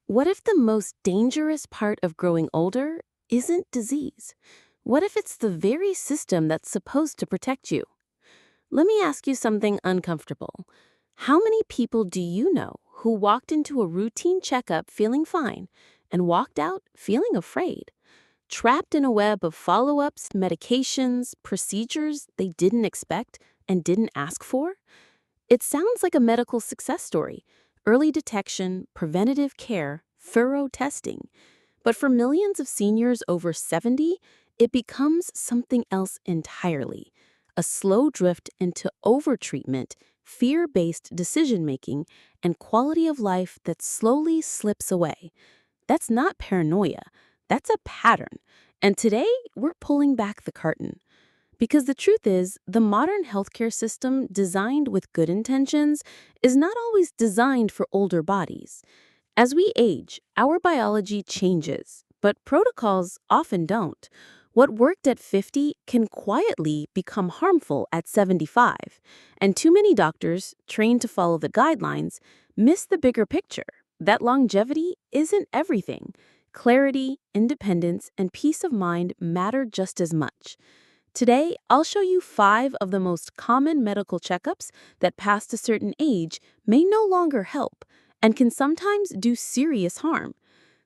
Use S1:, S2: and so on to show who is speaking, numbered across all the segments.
S1: What if the most dangerous part of growing older isn't disease? What if it's the very system that's supposed to protect you? Let me ask you something uncomfortable. How many people do you know who walked into a routine checkup feeling fine and walked out feeling afraid, trapped in a web of follow ups, medications, procedures they didn't expect and didn't ask for? It sounds like a medical success story: early detection, preventative care, thorough testing. But for millions of seniors over 70, it becomes something else entirely: a slow drift into overtreatment, fear-based decision-making, and quality of life that slowly slips away. That's not paranoia, that's a pattern. And today, we're pulling back the curtain. Because the truth is, the modern healthcare system, designed with good intentions, is not always designed for older bodies. As we age, our biology changes, but protocols often don't. What worked at 50 can quietly become harmful at 75, and too many doctors, trained to follow the guidelines, miss the bigger picture: that longevity isn't everything. Clarity, independence, and peace of mind matter just as much. Today, I'll show you 5 of the most common medical checkups that past a certain age may no longer help and can sometimes do serious harm.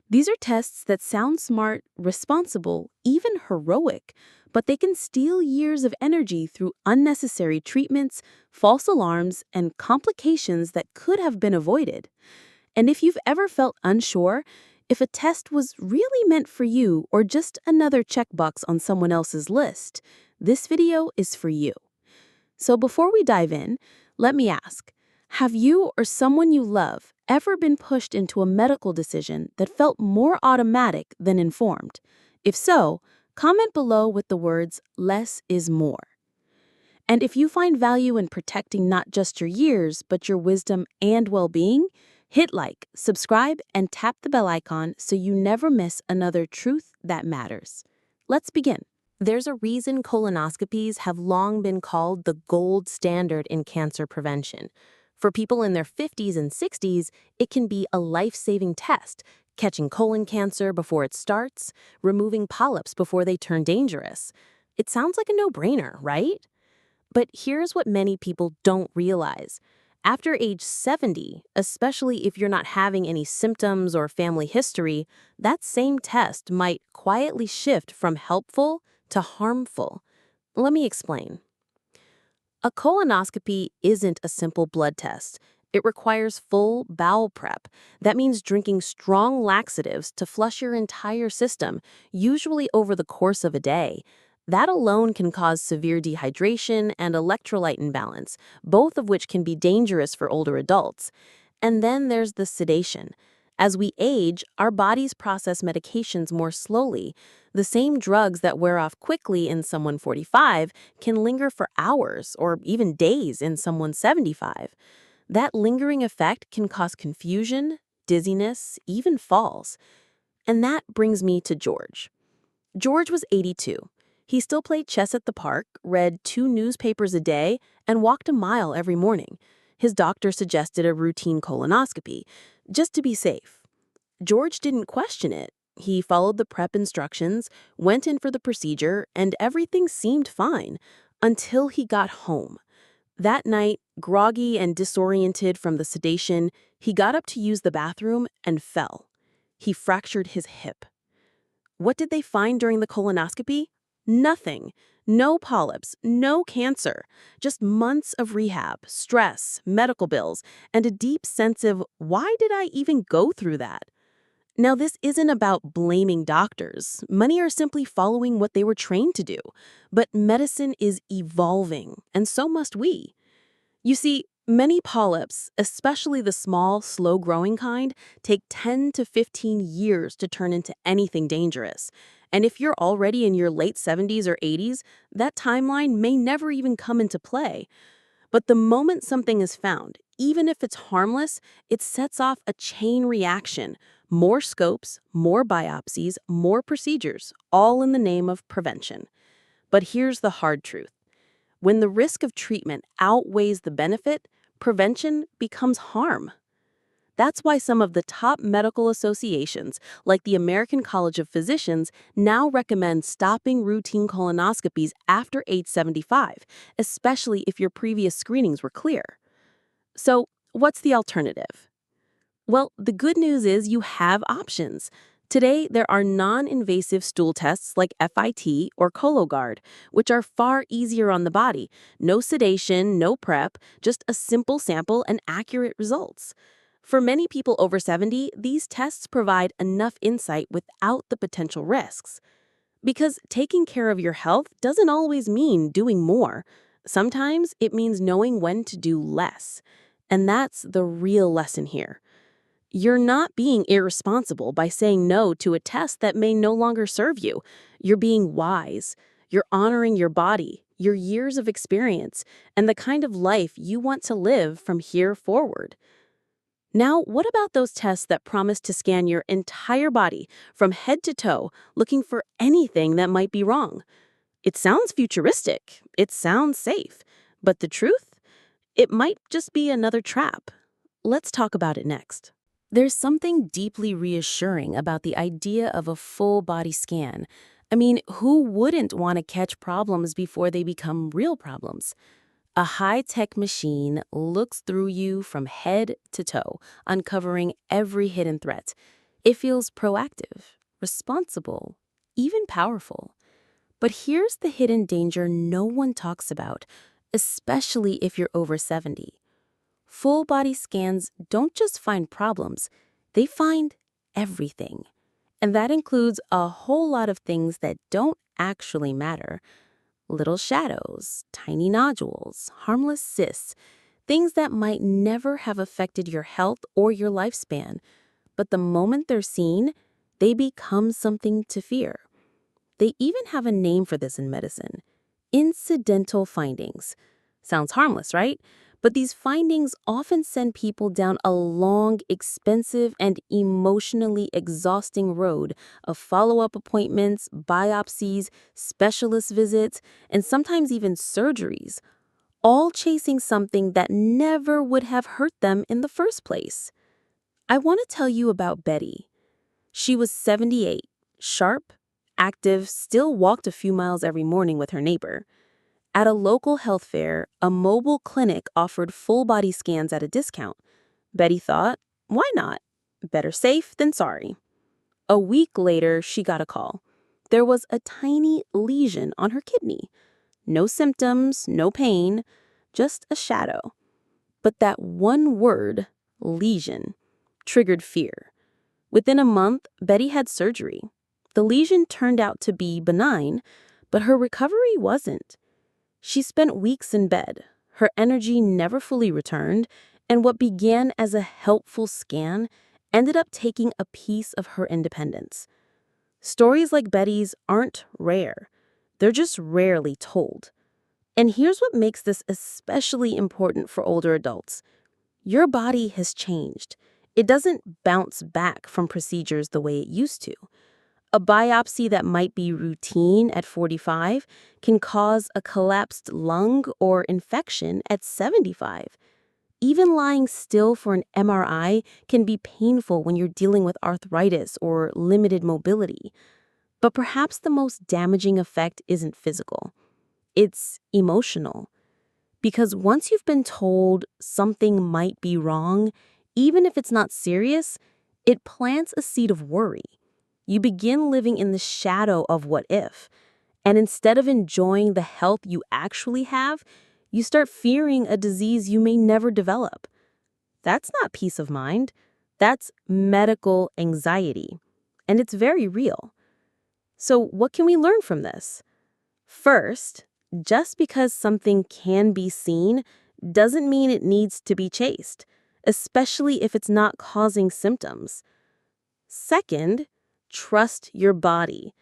S1: These are tests that sound smart, responsible, even heroic, but they can steal years of energy through unnecessary treatments, false alarms, and complications that could have been avoided. And if you've ever felt unsure if a test was really meant for you or just another checkbox on someone else's list, this video is for you. So before we dive in, let me ask, have you or someone you love ever been pushed into a medical decision that felt more automatic than informed? If so, comment below with the words "less is more." And if you find value in protecting not just your years, but your wisdom and well-being, hit like, subscribe, and tap the bell icon so you never miss another truth that matters. Let's begin. There's a reason colonoscopies have long been called the gold standard in cancer prevention. For people in their 50s and 60s, it can be a life-saving test: catching colon cancer before it starts, removing polyps before they turn dangerous. It sounds like a no-brainer, right? But here's what many people don't realize. After age 70, especially if you're not having any symptoms or family history, that same test might quietly shift from helpful to harmful. Let me explain. A colonoscopy isn't a simple blood test. It requires full bowel prep. That means drinking strong laxatives to flush your entire system, usually over the course of a day. That alone can cause severe dehydration and electrolyte imbalance, both of which can be dangerous for older adults. And then there's the sedation. As we age, our bodies process medications more slowly. The same drugs that wear off quickly in someone 45 can linger for hours or even days in someone 75. That lingering effect can cause confusion, dizziness, even falls. And that brings me to George. George was 82. He still played chess at the park, read 2 newspapers a day, and walked a mile every morning. His doctor suggested a routine colonoscopy, just to be safe. George didn't question it. He followed the prep instructions, went in for the procedure, and everything seemed fine until he got home. That night, groggy and disoriented from the sedation, he got up to use the bathroom and fell. He fractured his hip. What did they find during the colonoscopy? Nothing. No polyps, no cancer. Just months of rehab, stress, medical bills, and a deep sense of, why did I even go through that? Now, this isn't about blaming doctors. Many are simply following what they were trained to do. But medicine is evolving, and so must we. You see, many polyps, especially the small, slow-growing kind, take 10 to 15 years to turn into anything dangerous. And if you're already in your late 70s or 80s, that timeline may never even come into play. But the moment something is found, even if it's harmless, it sets off a chain reaction: more scopes, more biopsies, more procedures, all in the name of prevention. But here's the hard truth. When the risk of treatment outweighs the benefit, prevention becomes harm. That's why some of the top medical associations, like the American College of Physicians, now recommend stopping routine colonoscopies after age 75, especially if your previous screenings were clear. So, what's the alternative? Well, the good news is you have options. Today, there are non-invasive stool tests like FIT or Cologuard, which are far easier on the body. No sedation, no prep, just a simple sample and accurate results. For many people over 70, these tests provide enough insight without the potential risks. Because taking care of your health doesn't always mean doing more. Sometimes it means knowing when to do less. And that's the real lesson here. You're not being irresponsible by saying no to a test that may no longer serve you. You're being wise. You're honoring your body, your years of experience, and the kind of life you want to live from here forward. Now, what about those tests that promise to scan your entire body from head to toe, looking for anything that might be wrong? It sounds futuristic. It sounds safe. But the truth? It might just be another trap. Let's talk about it next. There's something deeply reassuring about the idea of a full body scan. I mean, who wouldn't want to catch problems before they become real problems? A high-tech machine looks through you from head to toe, uncovering every hidden threat. It feels proactive, responsible, even powerful. But here's the hidden danger no one talks about, especially if you're over 70. Full body scans don't just find problems, they find everything. And that includes a whole lot of things that don't actually matter. Little shadows, tiny nodules, harmless cysts, things that might never have affected your health or your lifespan. But the moment they're seen, they become something to fear. They even have a name for this in medicine: incidental findings. Sounds harmless, right? But these findings often send people down a long, expensive, and emotionally exhausting road of follow-up appointments, biopsies, specialist visits, and sometimes even surgeries, all chasing something that never would have hurt them in the first place. I want to tell you about Betty. She was 78, sharp, active, still walked a few miles every morning with her neighbor. At a local health fair, a mobile clinic offered full-body scans at a discount. Betty thought, why not? Better safe than sorry. A week later, she got a call. There was a tiny lesion on her kidney. No symptoms, no pain, just a shadow. But that one word, lesion, triggered fear. Within a month, Betty had surgery. The lesion turned out to be benign, but her recovery wasn't. She spent weeks in bed. Her energy never fully returned, and what began as a helpful scan ended up taking a piece of her independence. Stories like Betty's aren't rare. They're just rarely told. And here's what makes this especially important for older adults. Your body has changed. It doesn't bounce back from procedures the way it used to. A biopsy that might be routine at 45 can cause a collapsed lung or infection at 75. Even lying still for an MRI can be painful when you're dealing with arthritis or limited mobility. But perhaps the most damaging effect isn't physical. It's emotional. Because once you've been told something might be wrong, even if it's not serious, it plants a seed of worry. You begin living in the shadow of what if. And instead of enjoying the health you actually have, you start fearing a disease you may never develop. That's not peace of mind. That's medical anxiety. And it's very real. So what can we learn from this? First, just because something can be seen doesn't mean it needs to be chased, especially if it's not causing symptoms. Second, trust your body.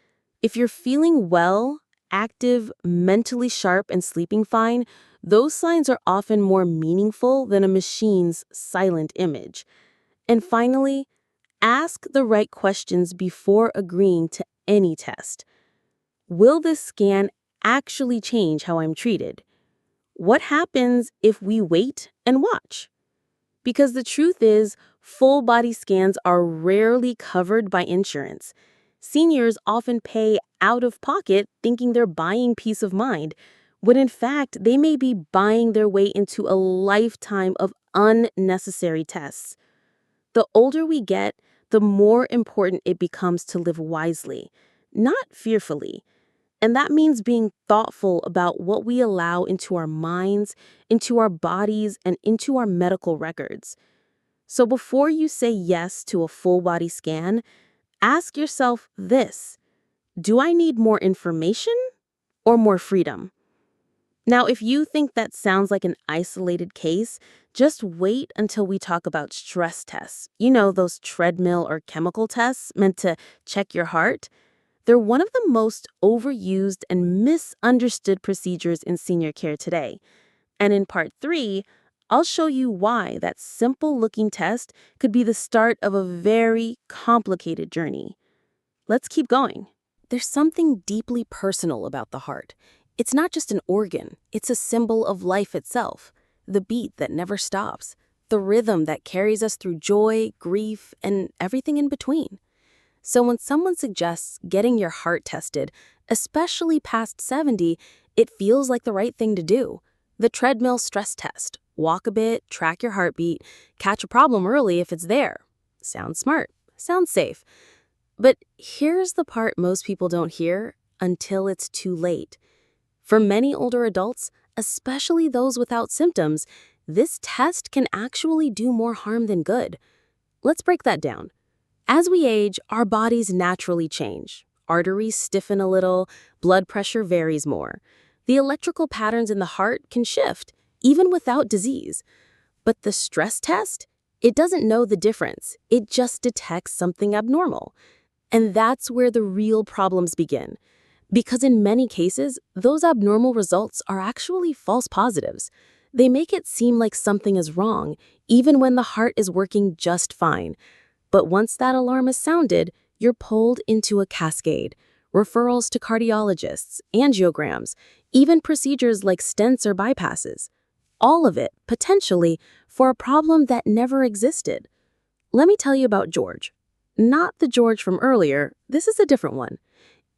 S1: If you're feeling well, active, mentally sharp, and sleeping fine, those signs are often more meaningful than a machine's silent image. And finally, ask the right questions before agreeing to any test. Will this scan actually change how I'm treated? What happens if we wait and watch? Because the truth is, Full body scans are rarely covered by insurance. Seniors often pay out of pocket thinking they're buying peace of mind, when in fact they may be buying their way into a lifetime of unnecessary tests. The older we get, the more important it becomes to live wisely, not fearfully. And that means being thoughtful about what we allow into our minds, into our bodies, and into our medical records. So before you say yes to a full body scan, ask yourself this: do I need more information or more freedom? Now, if you think that sounds like an isolated case, just wait until we talk about stress tests. You know, those treadmill or chemical tests meant to check your heart. They're one of the most overused and misunderstood procedures in senior care today. And in part 3, I'll show you why that simple looking test could be the start of a very complicated journey. Let's keep going. There's something deeply personal about the heart. It's not just an organ, it's a symbol of life itself, the beat that never stops, the rhythm that carries us through joy, grief, and everything in between. So when someone suggests getting your heart tested, especially past 70, it feels like the right thing to do. The treadmill stress test. Walk a bit, track your heartbeat, catch a problem early if it's there. Sounds smart, sounds safe. But here's the part most people don't hear until it's too late. For many older adults, especially those without symptoms, this test can actually do more harm than good. Let's break that down. As we age, our bodies naturally change. Arteries stiffen a little, blood pressure varies more. The electrical patterns in the heart can shift, even without disease. But the stress test? It doesn't know the difference. It just detects something abnormal. And that's where the real problems begin. Because in many cases, those abnormal results are actually false positives. They make it seem like something is wrong, even when the heart is working just fine. But once that alarm is sounded, you're pulled into a cascade. Referrals to cardiologists, angiograms, even procedures like stents or bypasses. All of it, potentially, for a problem that never existed. Let me tell you about George. Not the George from earlier, this is a different one.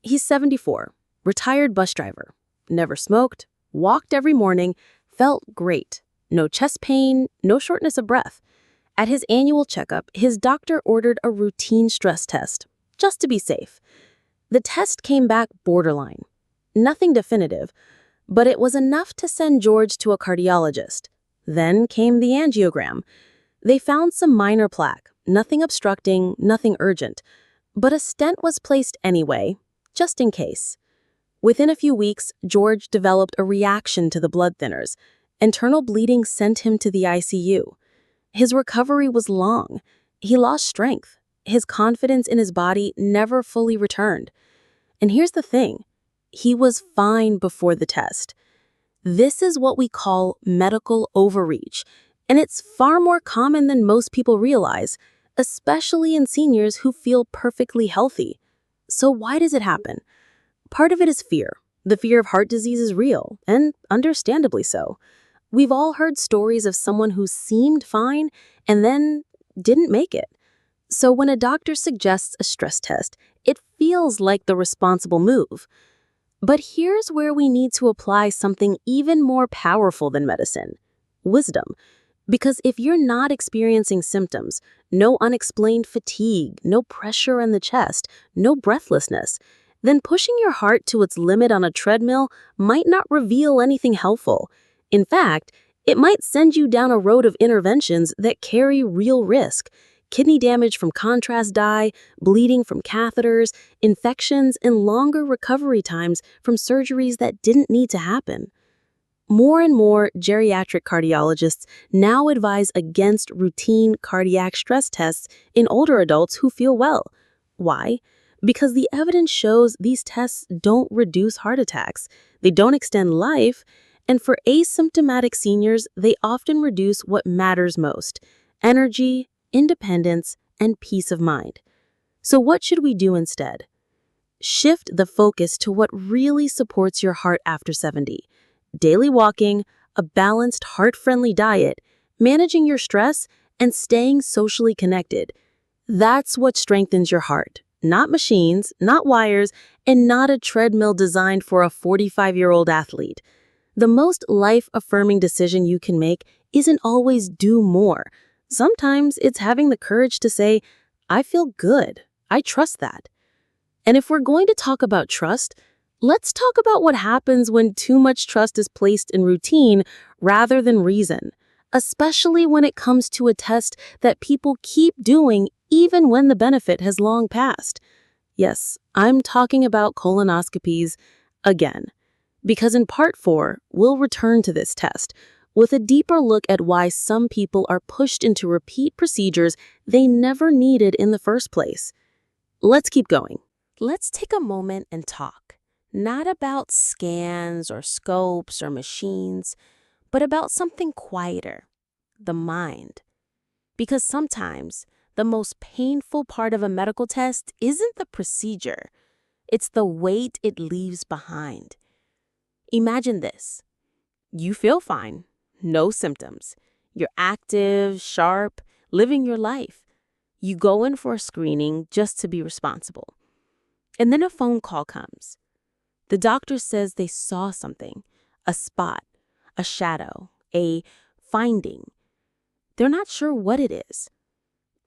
S1: He's 74, retired bus driver. Never smoked, walked every morning, felt great. No chest pain, no shortness of breath. At his annual checkup, his doctor ordered a routine stress test, just to be safe. The test came back borderline. Nothing definitive, but it was enough to send George to a cardiologist. Then came the angiogram. They found some minor plaque, nothing obstructing, nothing urgent. But a stent was placed anyway, just in case. Within a few weeks, George developed a reaction to the blood thinners. Internal bleeding sent him to the ICU. His recovery was long. He lost strength. His confidence in his body never fully returned. And here's the thing. He was fine before the test. This is what we call medical overreach, and it's far more common than most people realize, especially in seniors who feel perfectly healthy. So why does it happen? Part of it is fear. The fear of heart disease is real, and understandably so. We've all heard stories of someone who seemed fine and then didn't make it. So when a doctor suggests a stress test, it feels like the responsible move. But here's where we need to apply something even more powerful than medicine: wisdom. Because if you're not experiencing symptoms, no unexplained fatigue, no pressure in the chest, no breathlessness, then pushing your heart to its limit on a treadmill might not reveal anything helpful. In fact, it might send you down a road of interventions that carry real risk: kidney damage from contrast dye, bleeding from catheters, infections, and longer recovery times from surgeries that didn't need to happen. More and more geriatric cardiologists now advise against routine cardiac stress tests in older adults who feel well. Why? Because the evidence shows these tests don't reduce heart attacks, they don't extend life, and for asymptomatic seniors, they often reduce what matters most: energy, independence, and peace of mind. So what should we do instead? Shift the focus to what really supports your heart after 70. Daily walking, a balanced, heart-friendly diet, managing your stress, and staying socially connected. That's what strengthens your heart. Not machines, not wires, and not a treadmill designed for a 45-year-old athlete. The most life-affirming decision you can make isn't always do more. Sometimes it's having the courage to say, I feel good. I trust that. And if we're going to talk about trust, let's talk about what happens when too much trust is placed in routine rather than reason, especially when it comes to a test that people keep doing even when the benefit has long passed. Yes, I'm talking about colonoscopies again, because in part 4, we'll return to this test with a deeper look at why some people are pushed into repeat procedures they never needed in the first place. Let's keep going. Let's take a moment and talk, not about scans or scopes or machines, but about something quieter, the mind. Because sometimes the most painful part of a medical test isn't the procedure, it's the weight it leaves behind. Imagine this. You feel fine, no symptoms. You're active, sharp, living your life. You go in for a screening just to be responsible. And then a phone call comes. The doctor says they saw something, a spot, a shadow, a finding. They're not sure what it is.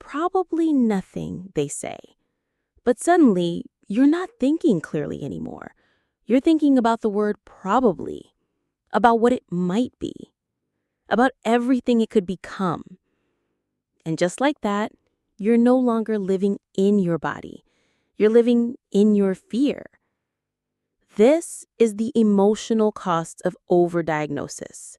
S1: Probably nothing, they say. But suddenly, you're not thinking clearly anymore. You're thinking about the word probably, about what it might be, about everything it could become. And just like that, you're no longer living in your body. You're living in your fear. This is the emotional cost of overdiagnosis.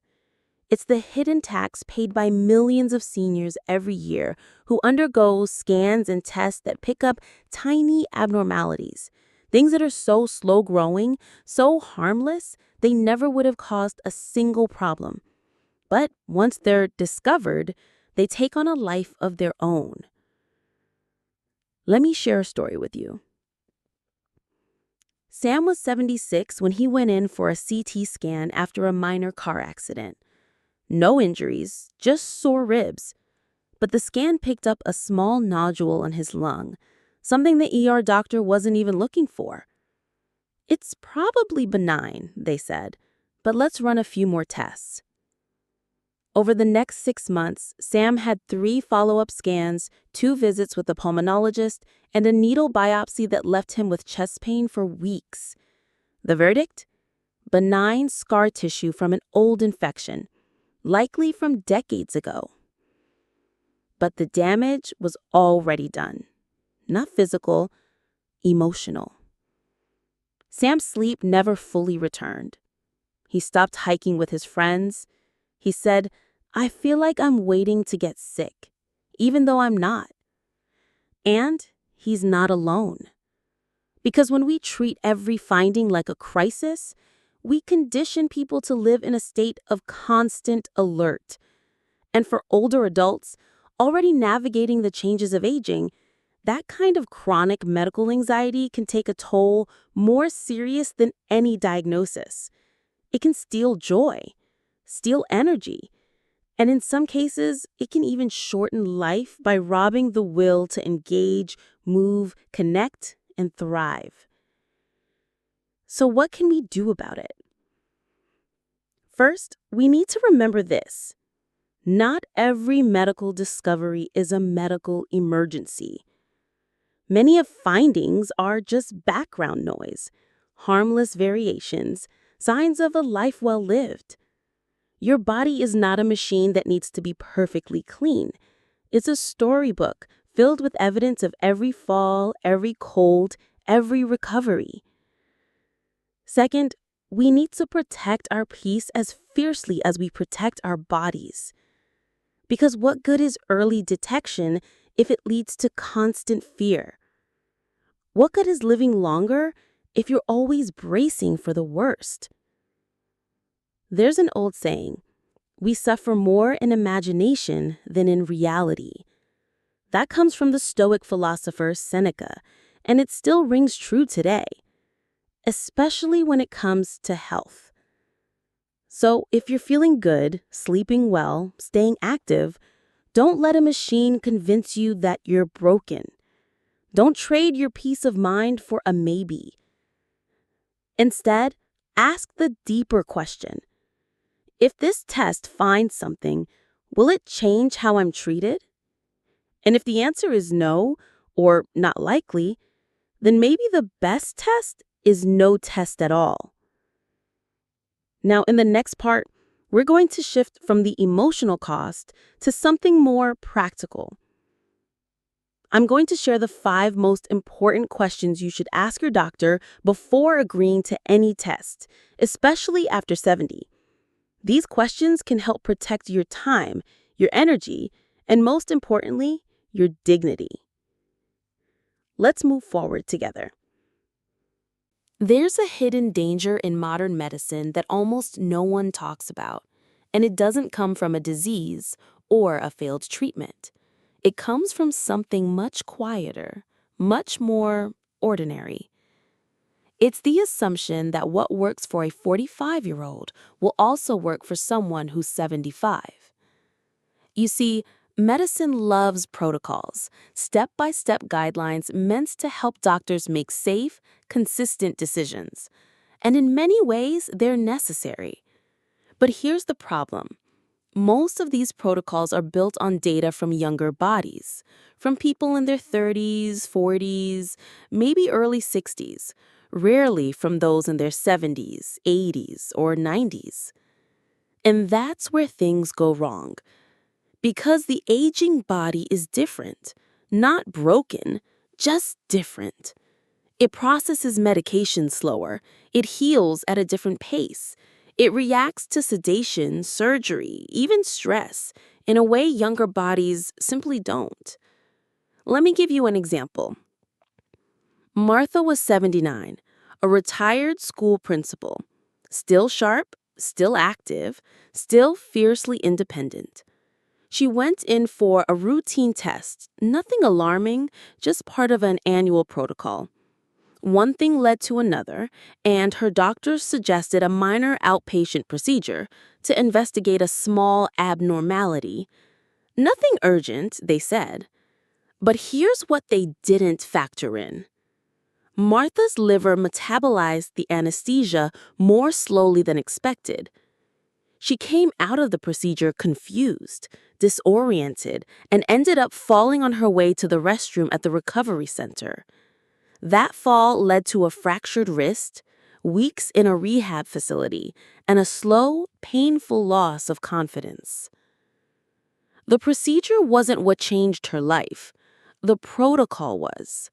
S1: It's the hidden tax paid by millions of seniors every year who undergo scans and tests that pick up tiny abnormalities, things that are so slow-growing, so harmless, they never would have caused a single problem. But once they're discovered, they take on a life of their own. Let me share a story with you. Sam was 76 when he went in for a CT scan after a minor car accident. No injuries, just sore ribs. But the scan picked up a small nodule on his lung, something the ER doctor wasn't even looking for. It's probably benign, they said, but let's run a few more tests. Over the next 6 months, Sam had 3 follow-up scans, 2 visits with a pulmonologist, and a needle biopsy that left him with chest pain for weeks. The verdict? Benign scar tissue from an old infection, likely from decades ago. But the damage was already done. Not physical, emotional. Sam's sleep never fully returned. He stopped hiking with his friends. He said, I feel like I'm waiting to get sick, even though I'm not. And he's not alone. Because when we treat every finding like a crisis, we condition people to live in a state of constant alert. And for older adults, already navigating the changes of aging, that kind of chronic medical anxiety can take a toll more serious than any diagnosis. It can steal joy, steal energy, and in some cases, it can even shorten life by robbing the will to engage, move, connect, and thrive. So what can we do about it? First, we need to remember this. Not every medical discovery is a medical emergency. Many of findings are just background noise, harmless variations, signs of a life well lived. Your body is not a machine that needs to be perfectly clean. It's a storybook filled with evidence of every fall, every cold, every recovery. Second, we need to protect our peace as fiercely as we protect our bodies. Because what good is early detection if it leads to constant fear? What good is living longer if you're always bracing for the worst? There's an old saying, we suffer more in imagination than in reality. That comes from the Stoic philosopher Seneca, and it still rings true today, especially when it comes to health. So if you're feeling good, sleeping well, staying active, Don't let a machine convince you that you're broken. Don't trade your peace of mind for a maybe. Instead, ask the deeper question. If this test finds something, will it change how I'm treated? And if the answer is no, or not likely, then maybe the best test is no test at all. Now, in the next part, we're going to shift from the emotional cost to something more practical. I'm going to share the 5 most important questions you should ask your doctor before agreeing to any test, especially after 70. These questions can help protect your time, your energy, and most importantly, your dignity. Let's move forward together. There's a hidden danger in modern medicine that almost no one talks about, and it doesn't come from a disease or a failed treatment. It comes from something much quieter, much more ordinary. It's the assumption that what works for a 45-year-old will also work for someone who's 75. You see, medicine loves protocols, step-by-step guidelines meant to help doctors make safe, consistent decisions. And in many ways, they're necessary. But here's the problem. Most of these protocols are built on data from younger bodies, from people in their 30s, 40s, maybe early 60s, rarely from those in their 70s, 80s, or 90s. And that's where things go wrong. Because the aging body is different, not broken, just different. It processes medication slower, it heals at a different pace. It reacts to sedation, surgery, even stress, in a way younger bodies simply don't. Let me give you an example. Martha was 79, a retired school principal. Still sharp, still active, still fiercely independent. She went in for a routine test, nothing alarming, just part of an annual protocol. One thing led to another, and her doctors suggested a minor outpatient procedure to investigate a small abnormality. Nothing urgent, they said. But here's what they didn't factor in. Martha's liver metabolized the anesthesia more slowly than expected. She came out of the procedure confused, disoriented, and ended up falling on her way to the restroom at the recovery center. That fall led to a fractured wrist, weeks in a rehab facility, and a slow, painful loss of confidence. The procedure wasn't what changed her life. The protocol was.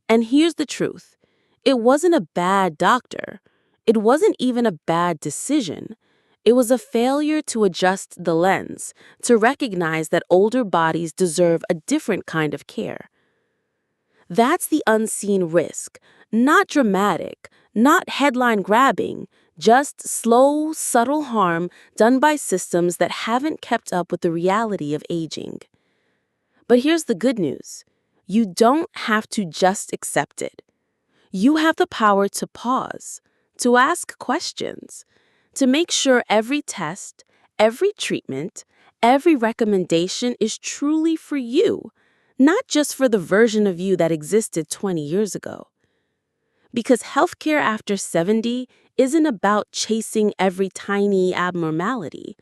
S1: And here's the truth. It wasn't a bad doctor. It wasn't even a bad decision. It was a failure to adjust the lens, to recognize that older bodies deserve a different kind of care. That's the unseen risk, not dramatic, not headline-grabbing, just slow, subtle harm done by systems that haven't kept up with the reality of aging. But here's the good news. You don't have to just accept it. You have the power to pause, to ask questions, to make sure every test, every treatment, every recommendation is truly for you, not just for the version of you that existed 20 years ago. Because healthcare after 70 isn't about chasing every tiny abnormality.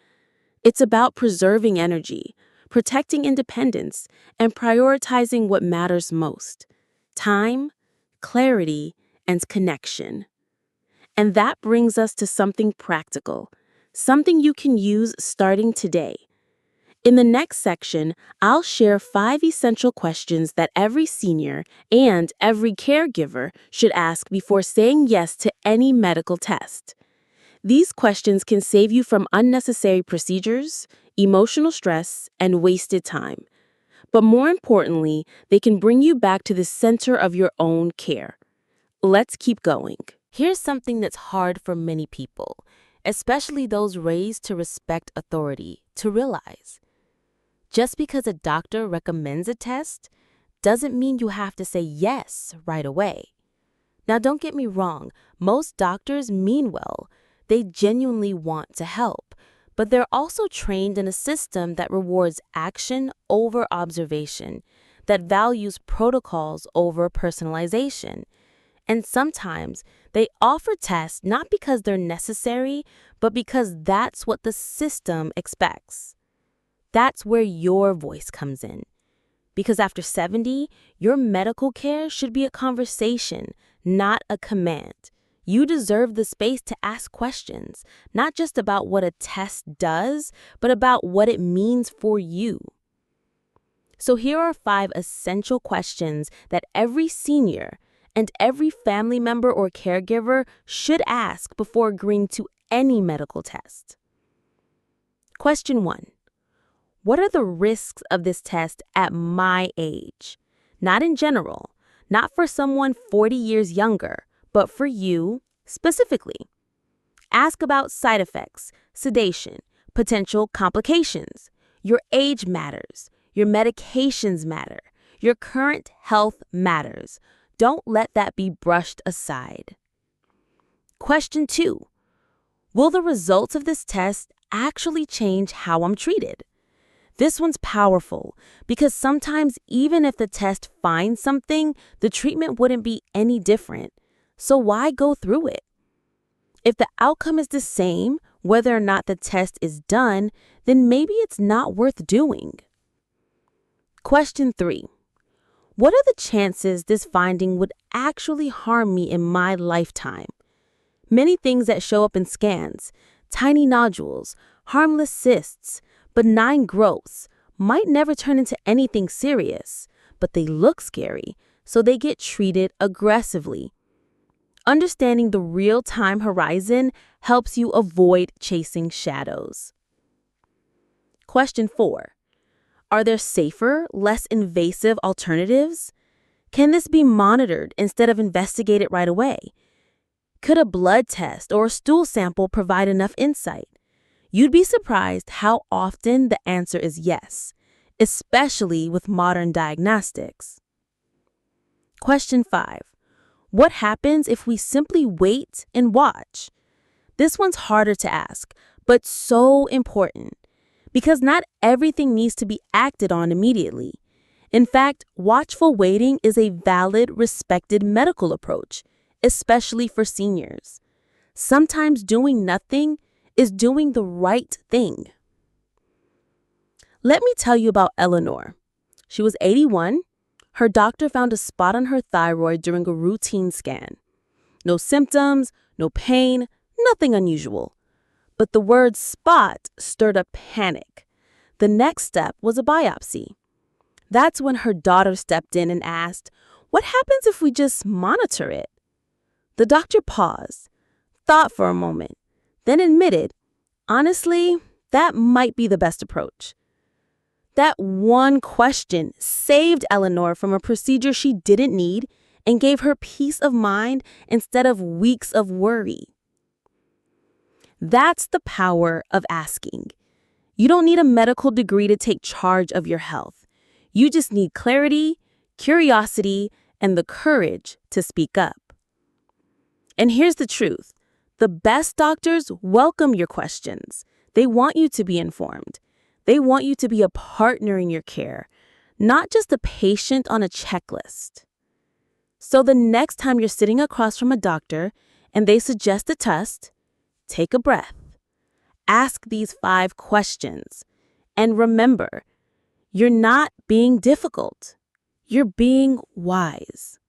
S1: It's about preserving energy, protecting independence, and prioritizing what matters most: time, clarity, and connection. And that brings us to something practical, something you can use starting today. In the next section, I'll share 5 essential questions that every senior and every caregiver should ask before saying yes to any medical test. These questions can save you from unnecessary procedures, emotional stress, and wasted time. But more importantly, they can bring you back to the center of your own care. Let's keep going. Here's something that's hard for many people, especially those raised to respect authority, to realize. Just because a doctor recommends a test doesn't mean you have to say yes right away. Now, don't get me wrong, most doctors mean well. They genuinely want to help. but they're also trained in a system that rewards action over observation, that values protocols over personalization. And sometimes they offer tests not because they're necessary, but because that's what the system expects. That's where your voice comes in. Because after 70, your medical care should be a conversation, not a command. You deserve the space to ask questions, not just about what a test does, but about what it means for you. So here are 5 essential questions that every senior and every family member or caregiver should ask before agreeing to any medical test. Question 1. What are the risks of this test at my age? Not in general, not for someone 40 years younger, but for you specifically. Ask about side effects, sedation, potential complications. Your age matters. Your medications matter. Your current health matters. Don't let that be brushed aside. Question 2. Will the results of this test actually change how I'm treated? This one's powerful because sometimes even if the test finds something, the treatment wouldn't be any different. So why go through it? If the outcome is the same, whether or not the test is done, then maybe it's not worth doing. Question 3. What are the chances this finding would actually harm me in my lifetime? Many things that show up in scans, tiny nodules, harmless cysts, benign growths, might never turn into anything serious, but they look scary, so they get treated aggressively. Understanding the real-time horizon helps you avoid chasing shadows. Question 4. Are there safer, less invasive alternatives? Can this be monitored instead of investigated right away? Could a blood test or a stool sample provide enough insight? You'd be surprised how often the answer is yes, especially with modern diagnostics. Question 5. What happens if we simply wait and watch? This one's harder to ask, but so important, because not everything needs to be acted on immediately. In fact, watchful waiting is a valid, respected medical approach, especially for seniors. Sometimes doing nothing is doing the right thing. Let me tell you about Eleanor. She was 81. Her doctor found a spot on her thyroid during a routine scan. No symptoms, no pain, nothing unusual. But the word spot stirred up panic. The next step was a biopsy. That's when her daughter stepped in and asked, "What happens if we just monitor it?" The doctor paused, thought for a moment, then admitted, honestly, that might be the best approach. That one question saved Eleanor from a procedure she didn't need and gave her peace of mind instead of weeks of worry. That's the power of asking. You don't need a medical degree to take charge of your health. You just need clarity, curiosity, and the courage to speak up. And here's the truth. The best doctors welcome your questions. They want you to be informed. They want you to be a partner in your care, not just a patient on a checklist. So the next time you're sitting across from a doctor and they suggest a test, take a breath. Ask these 5 questions. And remember, you're not being difficult. You're being wise.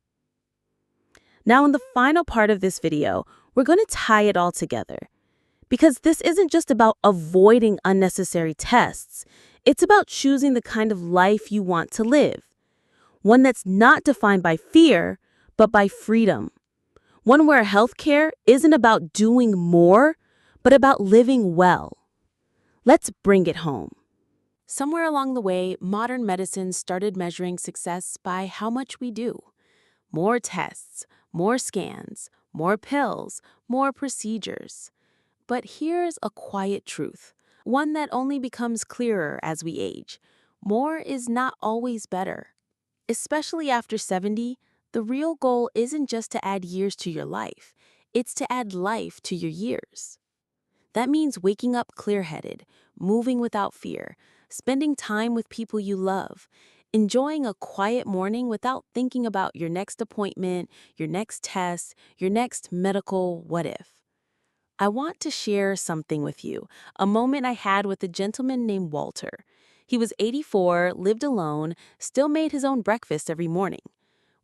S1: Now, in the final part of this video, we're going to tie it all together. Because this isn't just about avoiding unnecessary tests. It's about choosing the kind of life you want to live. One that's not defined by fear, but by freedom. One where healthcare isn't about doing more, but about living well. Let's bring it home. Somewhere along the way, modern medicine started measuring success by how much we do. More tests, more scans, more pills, more procedures. But here's a quiet truth, one that only becomes clearer as we age. More is not always better. Especially after 70, the real goal isn't just to add years to your life. It's to add life to your years. That means waking up clear-headed, moving without fear, spending time with people you love, enjoying a quiet morning without thinking about your next appointment, your next test, your next medical what if. I want to share something with you, a moment I had with a gentleman named Walter. He was 84, lived alone, still made his own breakfast every morning.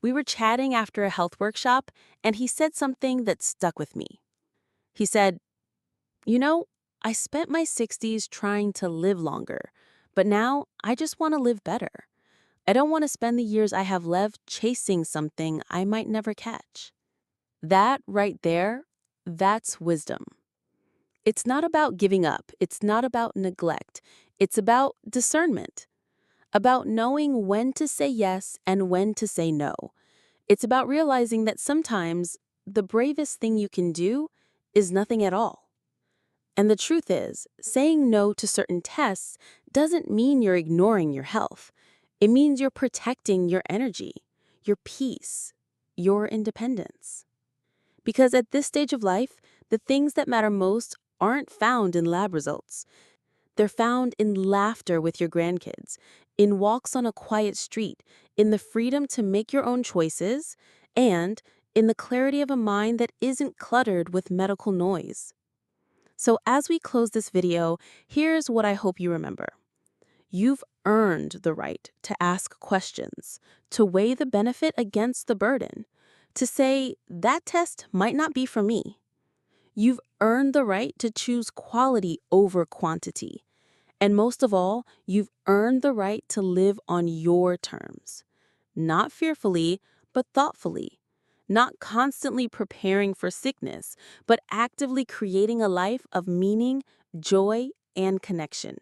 S1: We were chatting after a health workshop, and he said something that stuck with me. He said, "You know, I spent my 60s trying to live longer, but now I just want to live better. I don't want to spend the years I have left chasing something I might never catch." That right there, that's wisdom. It's not about giving up. It's not about neglect. It's about discernment, about knowing when to say yes and when to say no. It's about realizing that sometimes the bravest thing you can do is nothing at all. And the truth is, saying no to certain tests doesn't mean you're ignoring your health. It means you're protecting your energy, your peace, your independence. Because at this stage of life, the things that matter most aren't found in lab results. They're found in laughter with your grandkids, in walks on a quiet street, in the freedom to make your own choices, and in the clarity of a mind that isn't cluttered with medical noise. So as we close this video, here's what I hope you remember. You've earned the right to ask questions, to weigh the benefit against the burden, to say, that test might not be for me. You've earned the right to choose quality over quantity. And most of all, you've earned the right to live on your terms. Not fearfully, but thoughtfully. Not constantly preparing for sickness, but actively creating a life of meaning, joy, and connection.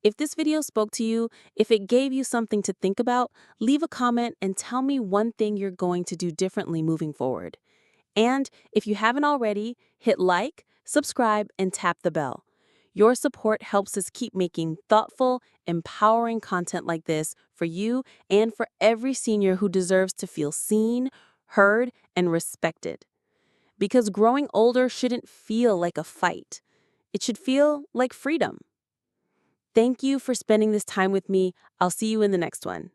S1: If this video spoke to you, if it gave you something to think about, leave a comment and tell me one thing you're going to do differently moving forward. And if you haven't already, hit like, subscribe, and tap the bell. Your support helps us keep making thoughtful, empowering content like this for you and for every senior who deserves to feel seen, heard, and respected. Because growing older shouldn't feel like a fight. It should feel like freedom. Thank you for spending this time with me. I'll see you in the next one.